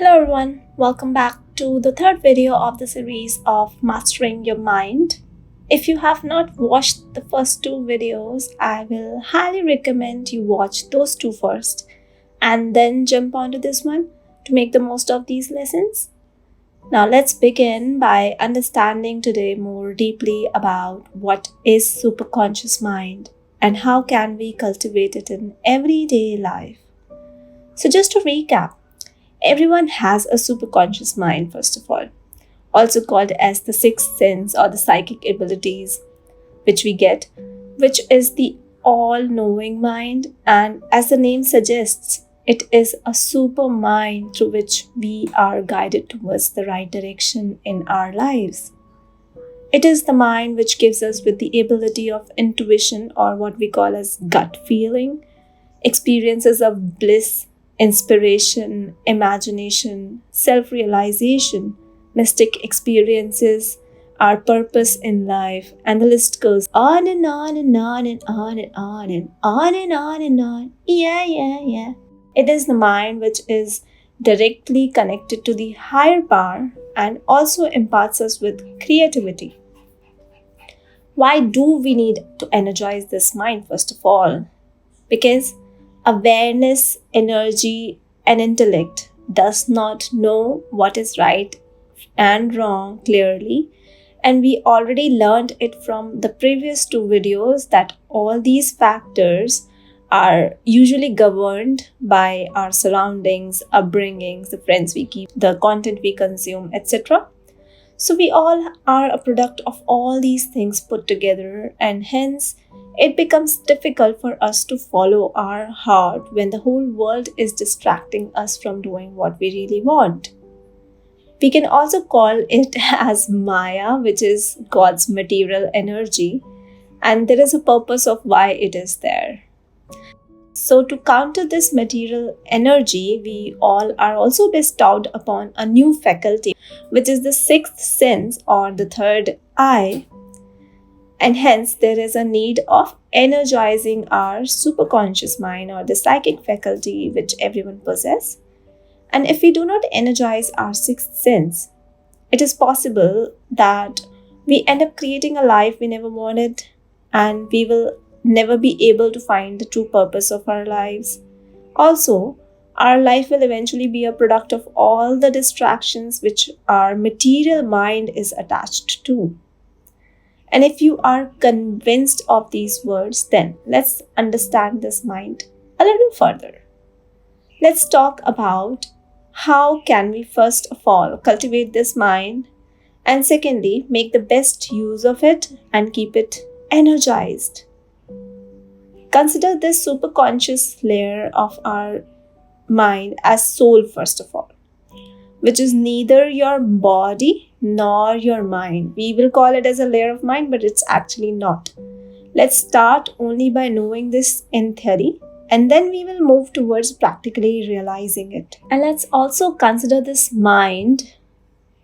Hello everyone, welcome back to the third video of the series of Mastering Your Mind. If you have not watched the first two videos, I will highly recommend you watch those two first and then jump onto this one to make the most of these lessons. Now let's begin by understanding today more deeply about what is superconscious mind and how can we cultivate it in everyday life. So just to recap, everyone has a superconscious mind, first of all, also called as the sixth sense or the psychic abilities which we get, which is the all-knowing mind, and as the name suggests, it is a super mind through which we are guided towards the right direction in our lives. It is the mind which gives us with the ability of intuition, or what we call as gut feeling, experiences of bliss, inspiration, imagination, self-realization, mystic experiences, our purpose in life, and the list goes on and on and on and on and on and on and on and on. Yeah. It is the mind which is directly connected to the higher power and also imparts us with creativity. Why do we need to energize this mind, first of all? Because awareness, energy, and intellect does not know what is right and wrong clearly. And we already learned it from the previous two videos that all these factors are usually governed by our surroundings, upbringings, the friends we keep, the content we consume, etc. So we all are a product of all these things put together, and hence it becomes difficult for us to follow our heart when the whole world is distracting us from doing what we really want. We can also call it as Maya, which is God's material energy, and there is a purpose of why it is there. So to counter this material energy, we all are also bestowed upon a new faculty, which is the sixth sense or the third eye. And hence, there is a need of energizing our superconscious mind or the psychic faculty which everyone possesses. And if we do not energize our sixth sense, it is possible that we end up creating a life we never wanted, and we will never be able to find the true purpose of our lives. Also, our life will eventually be a product of all the distractions which our material mind is attached to. And if you are convinced of these words, then let's understand this mind a little further. Let's talk about how can we first of all cultivate this mind, and secondly, make the best use of it and keep it energized. Consider this superconscious layer of our mind as soul, first of all, which is neither your body nor your mind. We will call it as a layer of mind, but it's actually not. Let's start only by knowing this in theory, and then we will move towards practically realizing it. And let's also consider this mind,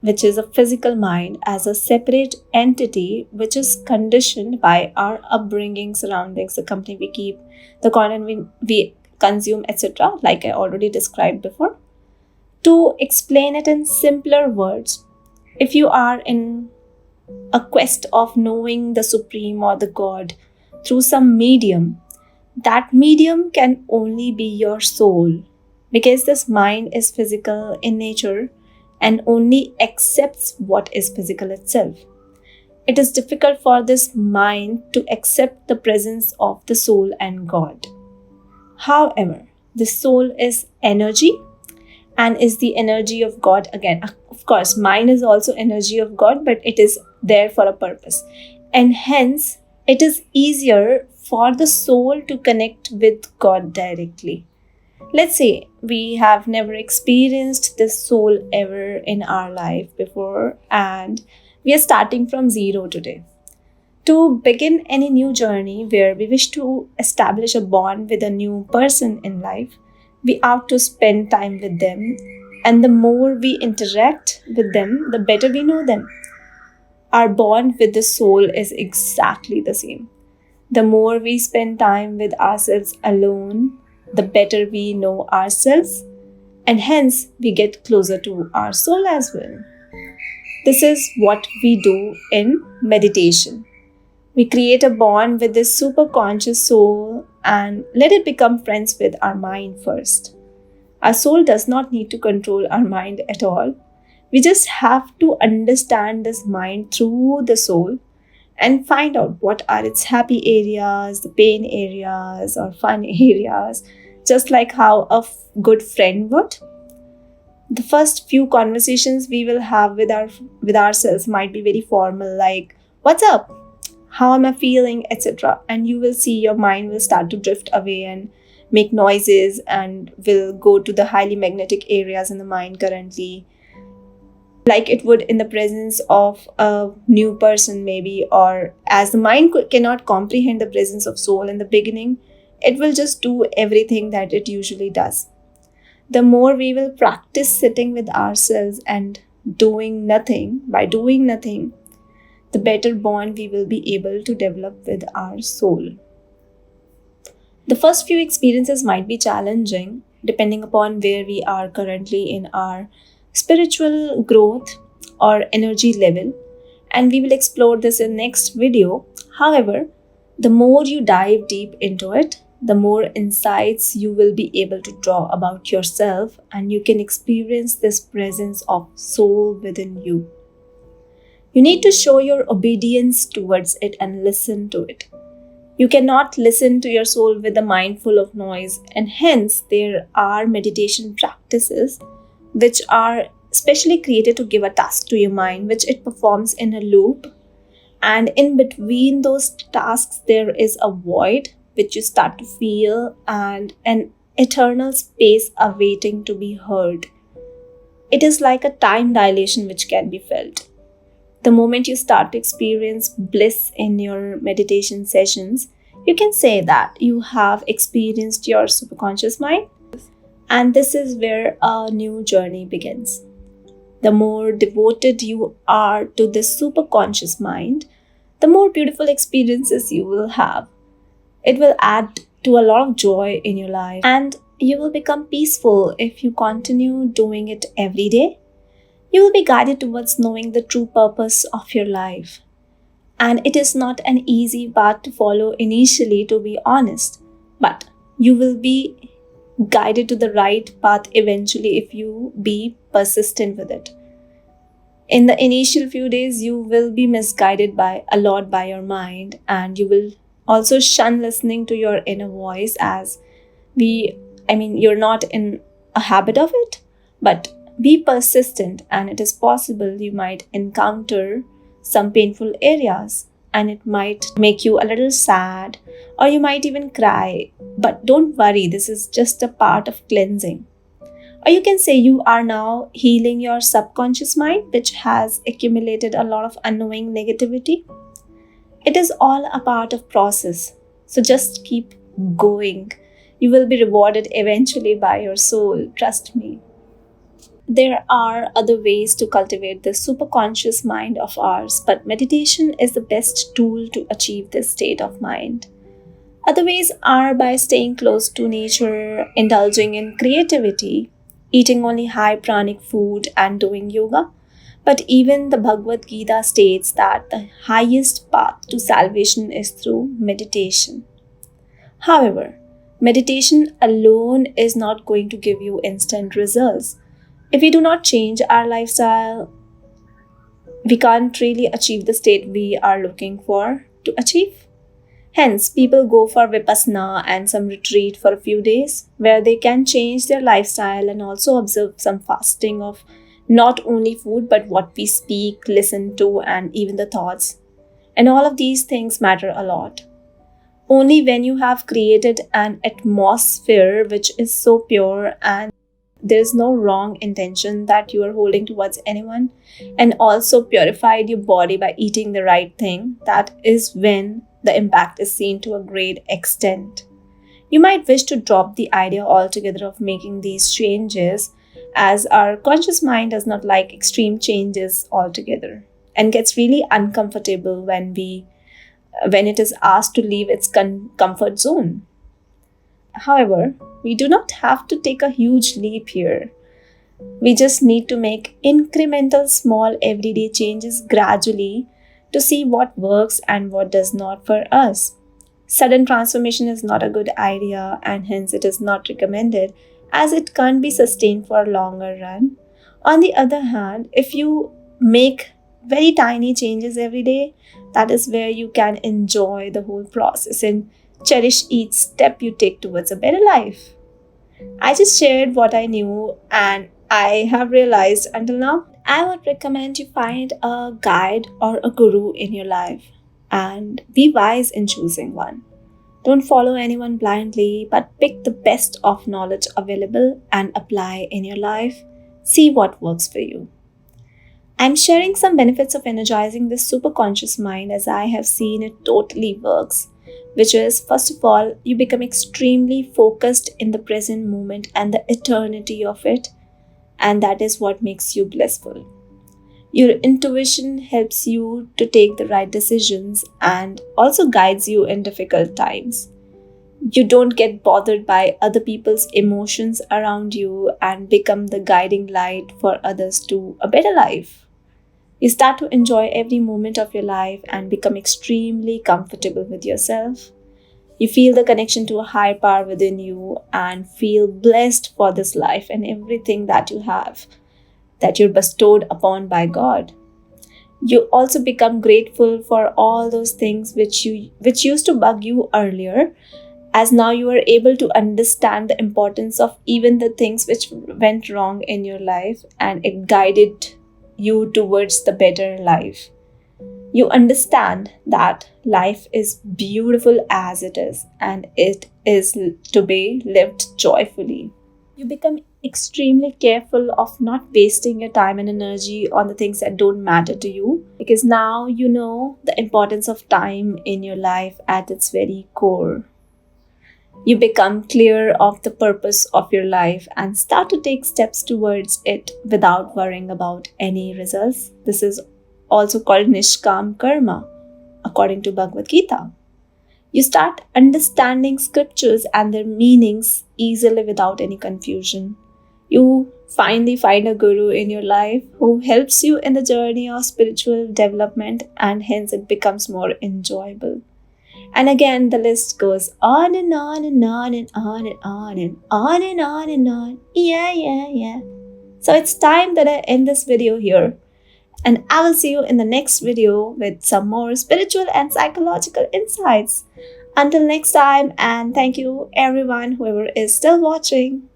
which is a physical mind, as a separate entity which is conditioned by our upbringing, surroundings, the company we keep, the content we consume, etc., like I already described before. To explain it in simpler words, if you are in a quest of knowing the Supreme or the God through some medium, that medium can only be your soul, because this mind is physical in nature and only accepts what is physical itself. It is difficult for this mind to accept the presence of the soul and God. However, the soul is energy and is the energy of God again. Of course, mind is also energy of God, but it is there for a purpose. And hence, it is easier for the soul to connect with God directly. Let's say we have never experienced this soul ever in our life before, and we are starting from zero today. To begin any new journey where we wish to establish a bond with a new person in life, we have to spend time with them, and the more we interact with them, the better we know them. Our bond with the soul is exactly the same. The more we spend time with ourselves alone, the better we know ourselves, and hence we get closer to our soul as well. This is what we do in meditation. We create a bond with this superconscious soul and let it become friends with our mind first. Our soul does not need to control our mind at all. We just have to understand this mind through the soul and find out what are its happy areas, the pain areas, or fun areas, just like how a good friend would. The first few conversations we will have with ourselves might be very formal, like, what's up? How am I feeling, etc. And you will see your mind will start to drift away and make noises and will go to the highly magnetic areas in the mind currently, like it would in the presence of a new person maybe, or as the mind cannot comprehend the presence of soul in the beginning, it will just do everything that it usually does. The more we will practice sitting with ourselves and doing nothing, the better bond we will be able to develop with our soul. The first few experiences might be challenging depending upon where we are currently in our spiritual growth or energy level, and we will explore this in next video. However, the more you dive deep into it, the more insights you will be able to draw about yourself, and you can experience this presence of soul within you. You need to show your obedience towards it and listen to it. You cannot listen to your soul with a mind full of noise, and hence there are meditation practices which are specially created to give a task to your mind, which it performs in a loop. And in between those tasks, there is a void which you start to feel and an eternal space awaiting to be heard. It is like a time dilation which can be felt. The moment you start to experience bliss in your meditation sessions, you can say that you have experienced your superconscious mind, and this is where a new journey begins. The more devoted you are to this superconscious mind, the more beautiful experiences you will have. It will add to a lot of joy in your life, and you will become peaceful if you continue doing it every day. You will be guided towards knowing the true purpose of your life. And it is not an easy path to follow initially, to be honest, but you will be guided to the right path eventually if you be persistent with it. In the initial few days, you will be misguided by a lot by your mind, and you will also shun listening to your inner voice as you're not in a habit of it, but be persistent, and it is possible you might encounter some painful areas and it might make you a little sad, or you might even cry. But don't worry, this is just a part of cleansing. Or you can say you are now healing your subconscious mind, which has accumulated a lot of unknowing negativity. It is all a part of process. So just keep going. You will be rewarded eventually by your soul, trust me. There are other ways to cultivate the superconscious mind of ours, but meditation is the best tool to achieve this state of mind. Other ways are by staying close to nature, indulging in creativity, eating only high pranic food, and doing yoga. But even the Bhagavad Gita states that the highest path to salvation is through meditation. However, meditation alone is not going to give you instant results. If we do not change our lifestyle, we can't really achieve the state we are looking for to achieve. Hence, people go for Vipassana and some retreat for a few days where they can change their lifestyle and also observe some fasting of not only food but what we speak, listen to, and even the thoughts. And all of these things matter a lot. Only when you have created an atmosphere which is so pure and there's no wrong intention that you are holding towards anyone, and also purified your body by eating the right thing, that is when the impact is seen to a great extent. You might wish to drop the idea altogether of making these changes, as our conscious mind does not like extreme changes altogether and gets really uncomfortable when it is asked to leave its comfort zone. However, we do not have to take a huge leap here. We just need to make incremental, small, everyday changes gradually to see what works and what does not for us. Sudden transformation is not a good idea, and hence it is not recommended, as it can't be sustained for a longer run. On the other hand, if you make very tiny changes every day, that is where you can enjoy the whole process and cherish each step you take towards a better life. I just shared what I knew and I have realized until now. I would recommend you find a guide or a guru in your life and be wise in choosing one. Don't follow anyone blindly, but pick the best of knowledge available and apply in your life. See what works for you. I'm sharing some benefits of energizing this superconscious mind as I have seen it totally works. Which is, first of all, you become extremely focused in the present moment and the eternity of it, and that is what makes you blissful. Your intuition helps you to take the right decisions and also guides you in difficult times. You don't get bothered by other people's emotions around you and become the guiding light for others to a better life. You start to enjoy every moment of your life and become extremely comfortable with yourself. You feel the connection to a higher power within you and feel blessed for this life and everything that you have, that you're bestowed upon by God. You also become grateful for all those things which used to bug you earlier, as now you are able to understand the importance of even the things which went wrong in your life, and it guided you towards the better life. You understand that life is beautiful as it is, and it is to be lived joyfully. You become extremely careful of not wasting your time and energy on the things that don't matter to you, because now you know the importance of time in your life at its very core. You become clear of the purpose of your life and start to take steps towards it without worrying about any results. This is also called Nishkam Karma, according to Bhagavad Gita. You start understanding scriptures and their meanings easily without any confusion. You finally find a guru in your life who helps you in the journey of spiritual development, and hence it becomes more enjoyable. And again, the list goes on and on and on and on and on and on and on and on. Yeah. So it's time that I end this video here. And I will see you in the next video with some more spiritual and psychological insights. Until next time, and thank you everyone, whoever is still watching.